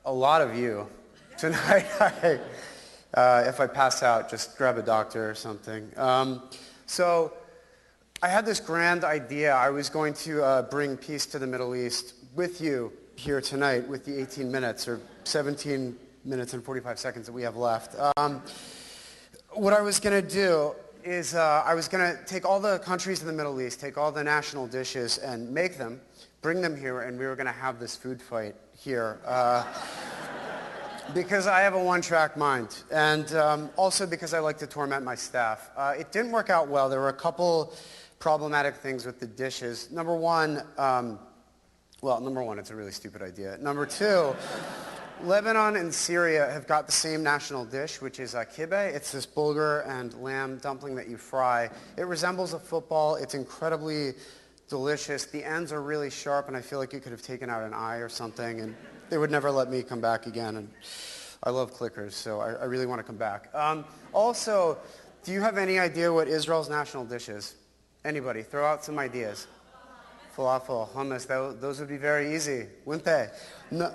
a lot of you tonight. If I pass out, just grab a doctor or something. So I had this grand idea. I was going to bring peace to the Middle East with you here tonight with the 18 minutes or 17 minutes and 45 seconds that we have left. What I was going to do is I was going to take all the countries in the Middle East, take all the national dishes and make them, bring them here, and we were going to have this food fight here. Because I have a one-track mind, and also because I like to torment my staff. It didn't work out well. There were a couple problematic things with the dishes. Number one, it's a really stupid idea. Number two, Lebanon and Syria have got the same national dish, which is kibbeh. It's this bulgur and lamb dumpling that you fry. It resembles a football. It's incredibly delicious. The ends are really sharp, and I feel like you could have taken out an eye or something, and they would never let me come back again. And I love clickers, so I really want to come back. Also, do you have any idea what Israel's national dish is? Anybody? Throw out some ideas. Falafel, hummus, those would be very easy, wouldn't they? No,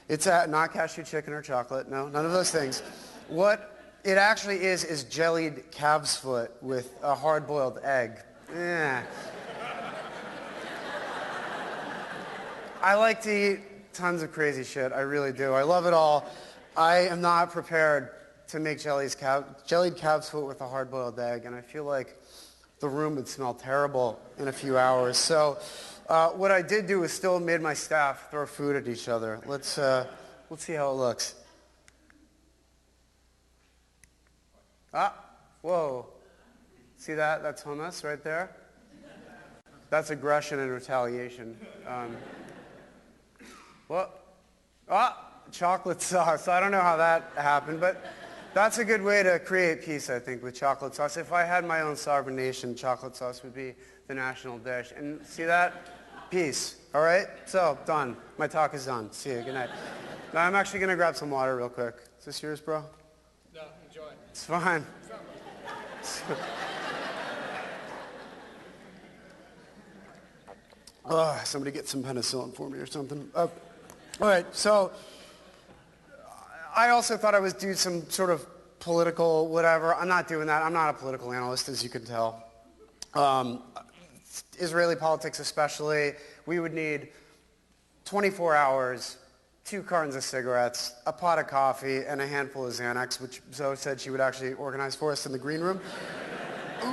it's not cashew chicken or chocolate. No, none of those things. What it actually is jellied calf's foot with a hard-boiled egg. I like to eat tons of crazy shit. I really do. I love it all. I am not prepared to make jellied calf's foot with a hard-boiled egg, and I feel like the room would smell terrible in a few hours. So what I did do is still made my staff throw food at each other. Let's see how it looks. Whoa. See that? That's hummus right there. That's aggression and retaliation. Chocolate sauce. I don't know how that happened, but that's a good way to create peace, I think, with chocolate sauce. If I had my own sovereign nation, chocolate sauce would be the national dish. And see that? Peace. All right? So, done. My talk is done. See you. Good night. Now, I'm actually going to grab some water real quick. Is this yours, bro? No, enjoy it. It's fine. Somebody get some penicillin for me or something. All right, so I also thought I would do some sort of political whatever. I'm not doing that. I'm not a political analyst, as you can tell. Israeli politics especially, we would need 24 hours, 2 cartons of cigarettes, a pot of coffee, and a handful of Xanax, which Zoe said she would actually organize for us in the green room.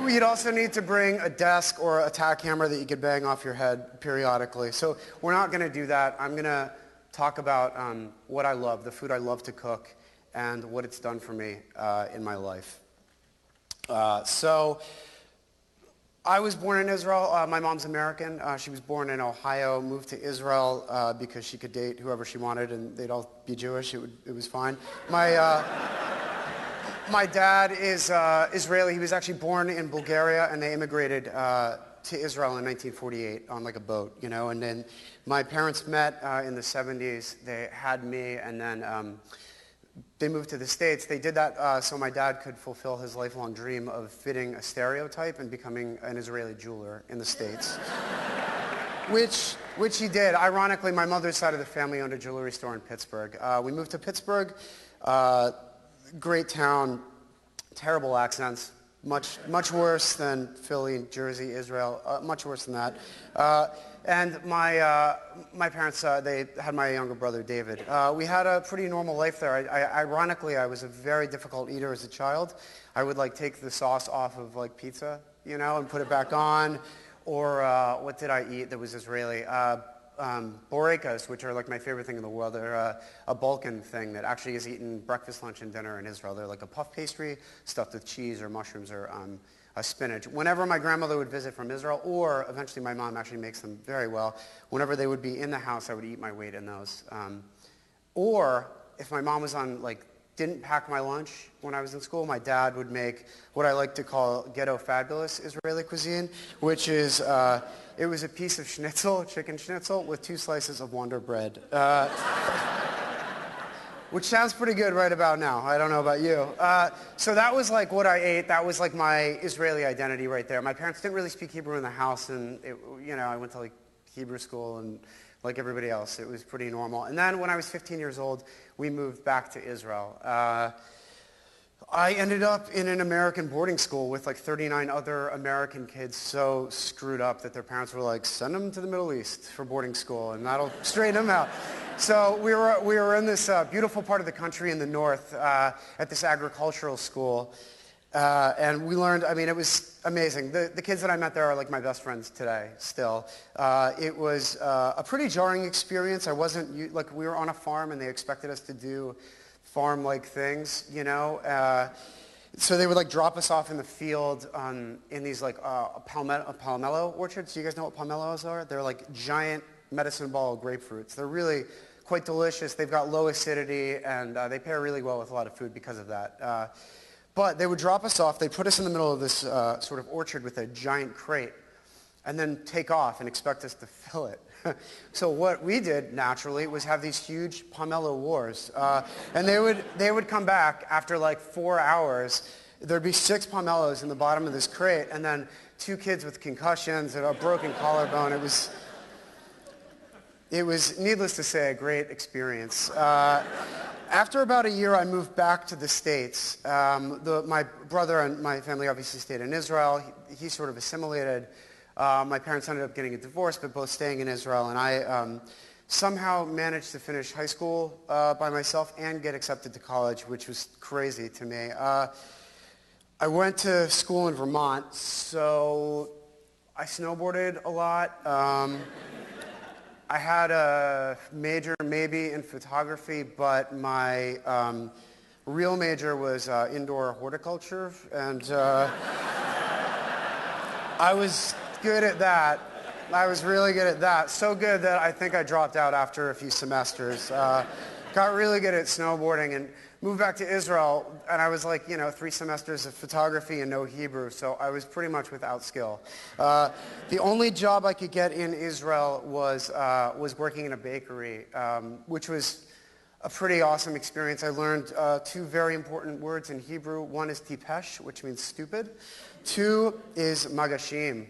We'd also need to bring a desk or a tack hammer that you could bang off your head periodically. So we're not going to do that. I'm going to talk about what I love, the food I love to cook, and what it's done for me in my life. So I was born in Israel. My mom's American. She was born in Ohio, moved to Israel because she could date whoever she wanted, and they'd all be Jewish. It was fine. My dad is Israeli. He was actually born in Bulgaria, and they immigrated to Israel in 1948 on like a boat, you know. And then my parents met in the 70s. They had me, and then they moved to the States. They did that so my dad could fulfill his lifelong dream of fitting a stereotype and becoming an Israeli jeweler in the States, which he did. Ironically, my mother's side of the family owned a jewelry store in Pittsburgh. We moved to Pittsburgh. Great town, terrible accents, much worse than Philly, Jersey, Israel, much worse than that. And my parents, they had my younger brother, David. We had a pretty normal life there. Ironically, I was a very difficult eater as a child. I would like take the sauce off of like pizza, you know, and put it back on. Or what did I eat that was Israeli? Borekas, which are like my favorite thing in the world. They're a Balkan thing that actually is eaten breakfast, lunch, and dinner in Israel. They're like a puff pastry stuffed with cheese or mushrooms or spinach. Whenever my grandmother would visit from Israel, or eventually my mom actually makes them very well, whenever they would be in the house, I would eat my weight in those. Or if my mom was on didn't pack my lunch when I was in school, my dad would make what I like to call ghetto fabulous Israeli cuisine, which is, it was a piece of schnitzel, chicken schnitzel, with 2 slices of Wonder Bread. Which sounds pretty good right about now. I don't know about you. So that was like what I ate. That was like my Israeli identity right there. My parents didn't really speak Hebrew in the house, and I went to like Hebrew school and like everybody else. It was pretty normal. And then when I was 15 years old, we moved back to Israel. I ended up in an American boarding school with like 39 other American kids so screwed up that their parents were like, send them to the Middle East for boarding school and that'll straighten them out. So we were in this beautiful part of the country in the north at this agricultural school. And we learned, I mean, it was amazing. The kids that I met there are like my best friends today still. It was a pretty jarring experience. I wasn't, like we were on a farm and they expected us to do farm-like things, you know. So they would like drop us off in the field in these like palmetto orchards. Do you guys know what palmettos are? They're like giant medicine ball grapefruits. They're really quite delicious. They've got low acidity and they pair really well with a lot of food because of that. But they would drop us off. They'd put us in the middle of this sort of orchard with a giant crate and then take off and expect us to fill it. So what we did naturally was have these huge pomelo wars. And they would come back after like 4 hours. There'd be 6 pomelos in the bottom of this crate and then 2 kids with concussions and a broken collarbone. It was, needless to say, a great experience. After about a year, I moved back to the States. My brother and my family obviously stayed in Israel. He sort of assimilated. My parents ended up getting a divorce, but both staying in Israel. And I somehow managed to finish high school by myself and get accepted to college, which was crazy to me. I went to school in Vermont, so I snowboarded a lot. I had a major maybe in photography, but my real major was indoor horticulture, and I was good at that. I was really good at that. So good that I think I dropped out after a few semesters. Got really good at snowboarding and moved back to Israel, and I was like, 3 semesters of photography and no Hebrew, so I was pretty much without skill. The only job I could get in Israel was working in a bakery, which was a pretty awesome experience. I learned 2 very important words in Hebrew. One is tipesh, which means stupid. 2 is magashim.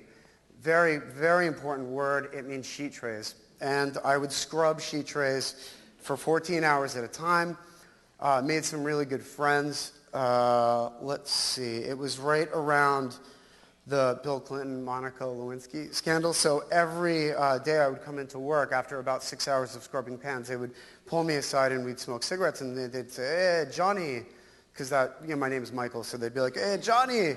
Very, very important word. It means sheet trays. And I would scrub sheet trays for 14 hours at a time. Made some really good friends. Let's see. It was right around the Bill Clinton, Monica Lewinsky scandal. So every day I would come into work after about 6 hours of scrubbing pans. They would pull me aside and we'd smoke cigarettes and they'd say, hey, Johnny, because my name is Michael. So they'd be like, hey, Johnny,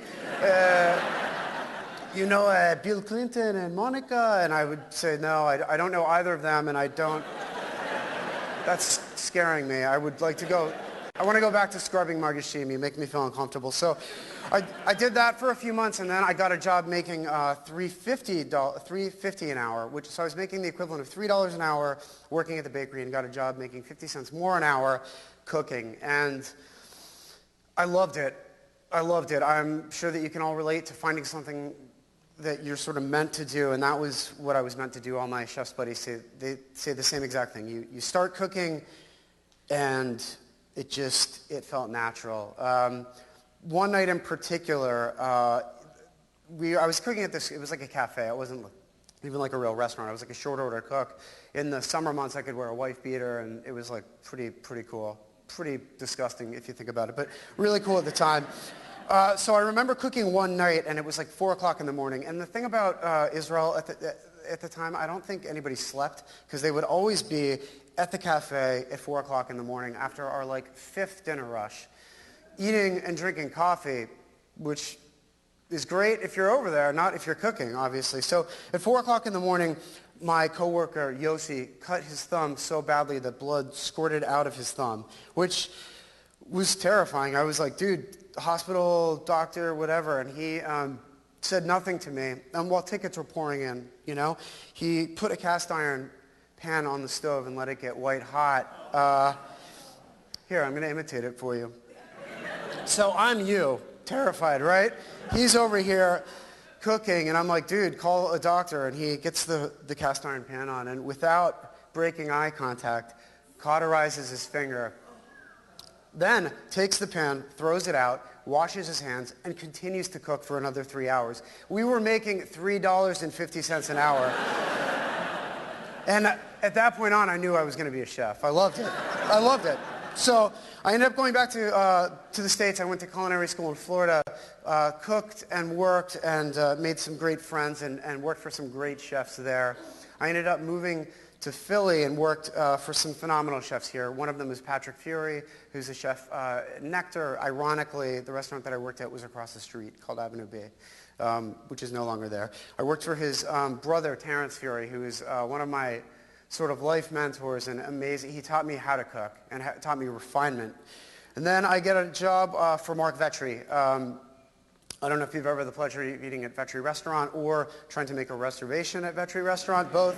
you know Bill Clinton and Monica? And I would say, no, I don't know either of them and I don't. That's scaring me. I would like to go. I want to go back to scrubbing margashim. You make me feel uncomfortable. So I did that for a few months, and then I got a job making $3.50 an hour, so I was making the equivalent of $3 an hour working at the bakery and got a job making 50 cents more an hour cooking. And I loved it. I loved it. I'm sure that you can all relate to finding something that you're sort of meant to do, and that was what I was meant to do. All my chef's buddies they say the same exact thing. You start cooking, and it felt natural. One night in particular, I was cooking at this. It was like a cafe. It wasn't even like a real restaurant. I was like a short order cook. In the summer months, I could wear a wife beater, and it was like pretty cool. Pretty disgusting if you think about it, but really cool at the time. So I remember cooking one night, and it was like 4 o'clock in the morning. And the thing about Israel at the time, I don't think anybody slept, because they would always be at the cafe at 4 o'clock in the morning after our like 5th dinner rush, eating and drinking coffee, which is great if you're over there, not if you're cooking, obviously. So at 4 o'clock in the morning, my coworker, Yossi, cut his thumb so badly that blood squirted out of his thumb, which was terrifying. I was like, dude, hospital, doctor, whatever, and he said nothing to me. And while tickets were pouring in, he put a cast iron pan on the stove and let it get white hot. Here, I'm going to imitate it for you. So I'm you, terrified, right? He's over here cooking, and I'm like, dude, call a doctor. And he gets the cast iron pan on, and without breaking eye contact, cauterizes his finger, then takes the pan, throws it out, washes his hands, and continues to cook for another 3 hours. We were making $3.50 an hour. And at that point on, I knew I was going to be a chef. I loved it. I loved it. So I ended up going back to the States. I went to culinary school in Florida, cooked and worked and made some great friends and worked for some great chefs there. I ended up moving to Philly and worked for some phenomenal chefs here. One of them is Patrick Fury, who's a chef. Nectar, ironically, the restaurant that I worked at was across the street called Avenue B, which is no longer there. I worked for his brother, Terrence Fury, who is one of my sort of life mentors and amazing. He taught me how to cook and taught me refinement. And then I get a job for Mark Vetri. I don't know if you've ever had the pleasure of eating at Vetri Restaurant or trying to make a reservation at Vetri Restaurant. Both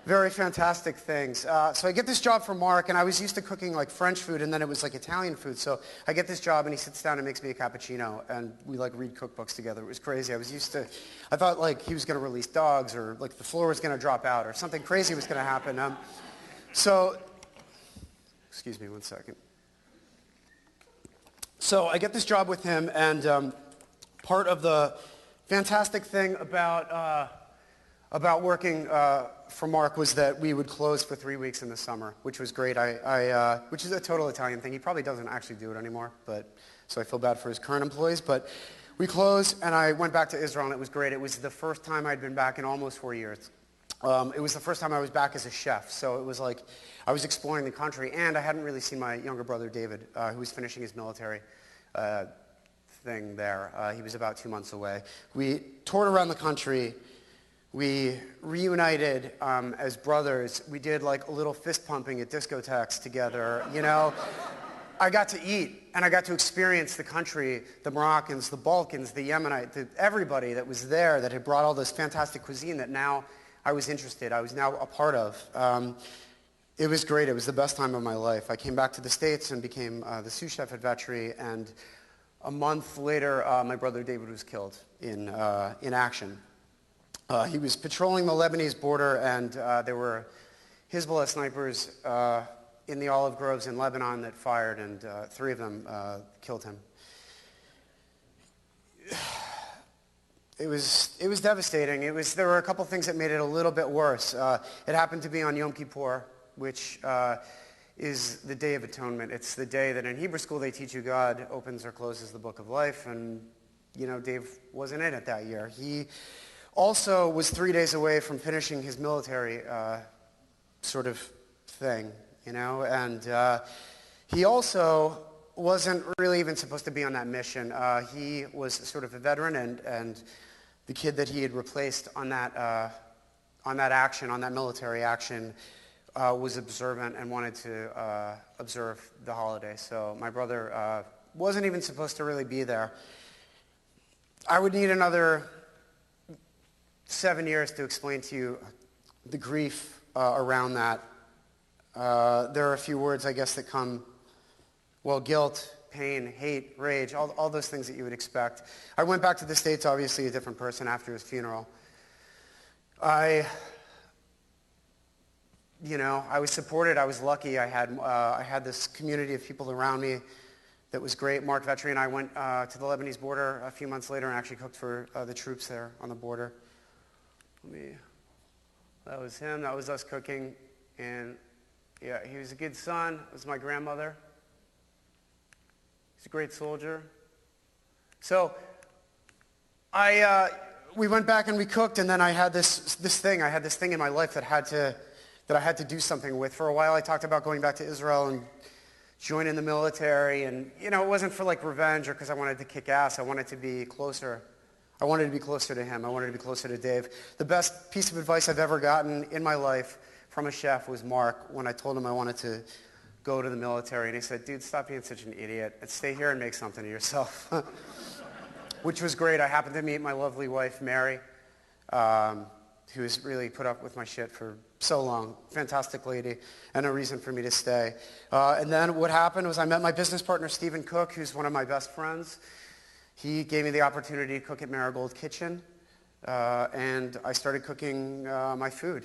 very fantastic things. So I get this job for Mark, and I was used to cooking like French food, and then it was like Italian food. So I get this job, and he sits down and makes me a cappuccino, and we like read cookbooks together. It was crazy. I thought like he was going to release dogs, or like the floor was going to drop out, or something crazy was going to happen. Excuse me one second. So I get this job with him, and part of the fantastic thing about working for Mark was that we would close for 3 weeks in the summer, which was great. Which is a total Italian thing. He probably doesn't actually do it anymore, so I feel bad for his current employees. But we closed, and I went back to Israel, and it was great. It was the first time I'd been back in almost 4 years. It was the first time I was back as a chef, so it was like I was exploring the country, and I hadn't really seen my younger brother, David, who was finishing his military thing there. He was about 2 months away. We toured around the country. We reunited as brothers. We did like a little fist pumping at discotheques together, you know. I got to eat, and I got to experience the country, the Moroccans, the Balkans, the Yemenite, everybody that was there that had brought all this fantastic cuisine that now I was interested, I was now a part of. It was great. It was the best time of my life. I came back to the States and became the sous chef at Vetri, and a month later, my brother David was killed in action. He was patrolling the Lebanese border, and there were Hezbollah snipers in the olive groves in Lebanon that fired, and 3 of them killed him. It was devastating. There were a couple things that made it a little bit worse. It happened to be on Yom Kippur, which is the Day of Atonement. It's the day that in Hebrew school they teach you God opens or closes the book of life, and you know, Dave wasn't in it that year. He also was 3 days away from finishing his military sort of thing, you know, and he also wasn't really even supposed to be on that mission. He was sort of a veteran, and the kid that he had replaced on that action, on that military action, was observant and wanted to observe the holiday. So my brother wasn't even supposed to really be there. I would need another 7 years to explain to you the grief around that. There are a few words, I guess, that come, well, guilt, pain, hate, rage, all those things that you would expect. I went back to the States, obviously a different person after his funeral. I was supported. I was lucky. I had this community of people around me that was great. Mark Vetri and I went to the Lebanese border a few months later and actually cooked for the troops there on the border. That was him. That was us cooking. And yeah, he was a good son. It was my grandmother. He's a great soldier. So we went back and we cooked, and then I had this thing. I had this thing in my life that I had to do something with. For a while, I talked about going back to Israel and joining the military, and you know, it wasn't for like revenge or because I wanted to kick ass. I wanted to be closer. I wanted to be closer to him. I wanted to be closer to Dave. The best piece of advice I've ever gotten in my life from a chef was Mark, when I told him I wanted to go to the military, and he said, "Dude, stop being such an idiot and stay here and make something of yourself." Which was great. I happened to meet my lovely wife, Mary, who has really put up with my shit for so long. Fantastic lady, and a reason for me to stay. And then what happened was I met my business partner, Stephen Cook, who's one of my best friends. He gave me the opportunity to cook at Marigold Kitchen, and I started cooking my food.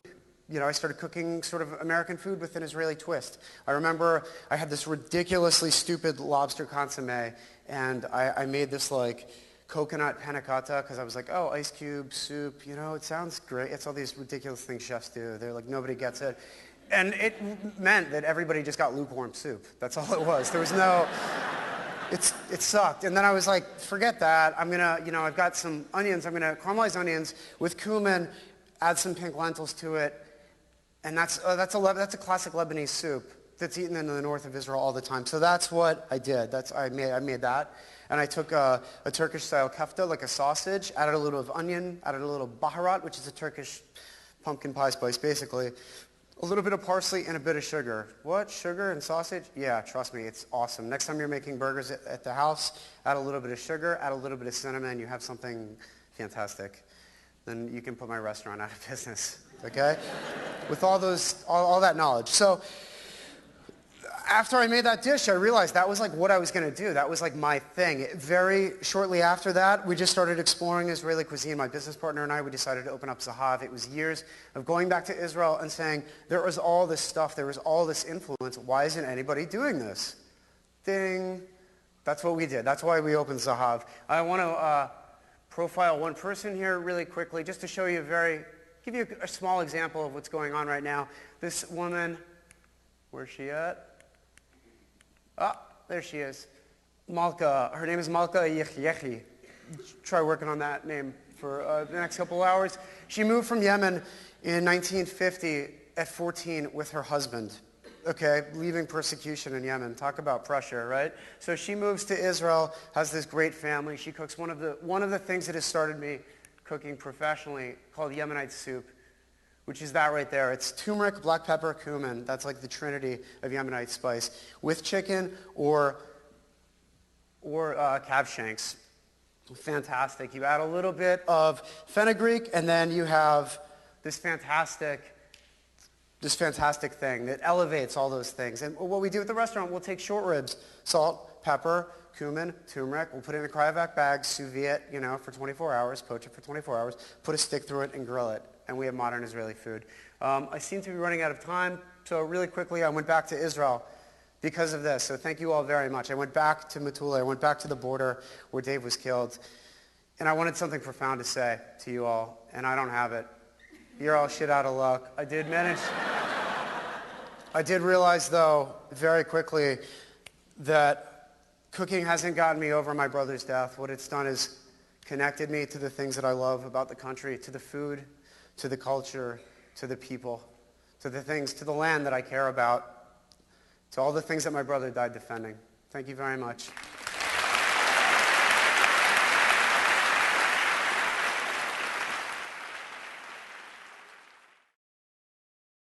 You know, I started cooking sort of American food with an Israeli twist. I remember I had this ridiculously stupid lobster consommé, and I made this like coconut panna cotta because I was like, oh, ice cube, soup, it sounds great. It's all these ridiculous things chefs do. They're like, nobody gets it. And it meant that everybody just got lukewarm soup. That's all it was. There was no, it sucked. And then I was like, forget that. I'm going to, I've got some onions. I'm going to caramelize onions with cumin, add some pink lentils to it. And that's a classic Lebanese soup that's eaten in the north of Israel all the time. So that's what I did. I made that. And I took a Turkish-style kefta, like a sausage, added a little of onion, added a little baharat, which is a Turkish pumpkin pie spice, basically. A little bit of parsley and a bit of sugar. What? Sugar and sausage? Yeah, trust me, it's awesome. Next time you're making burgers at the house, add a little bit of sugar, add a little bit of cinnamon, you have something fantastic. Then you can put my restaurant out of business, okay? With all that knowledge. So after I made that dish, I realized that was like what I was going to do. That was like my thing. Very shortly after that, we just started exploring Israeli cuisine. My business partner and I, we decided to open up Zahav. It was years of going back to Israel and saying, there was all this stuff, there was all this influence. Why isn't anybody doing this? Ding. That's what we did. That's why we opened Zahav. I want to profile one person here really quickly just to show you give you a small example of what's going on right now. This woman, where's she at? Ah, there she is. Malka. Her name is Malka Yechi. Try working on that name for the next couple hours. She moved from Yemen in 1950 at 14 with her husband. Okay, leaving persecution in Yemen. Talk about pressure, right? So she moves to Israel, has this great family. She cooks one of the things that has started me cooking professionally called Yemenite soup, which is that right there. It's turmeric, black pepper, cumin. That's like the trinity of Yemenite spice. With chicken or calf shanks. Fantastic. You add a little bit of fenugreek, and then you have this fantastic thing that elevates all those things. And what we do at the restaurant, we'll take short ribs, salt, pepper, cumin, turmeric. We'll put it in a cryovac bag, sous vide it, for 24 hours, poach it for 24 hours, put a stick through it, and grill it. And we have modern Israeli food. I seem to be running out of time, so really quickly I went back to Israel because of this. So thank you all very much. I went back to Metula. I went back to the border where Dave was killed. And I wanted something profound to say to you all, and I don't have it. You're all shit out of luck. I did realize, though, very quickly that cooking hasn't gotten me over my brother's death. What it's done is connected me to the things that I love about the country, to the food, to the culture, to the people, to the land that I care about, to all the things that my brother died defending. Thank you very much.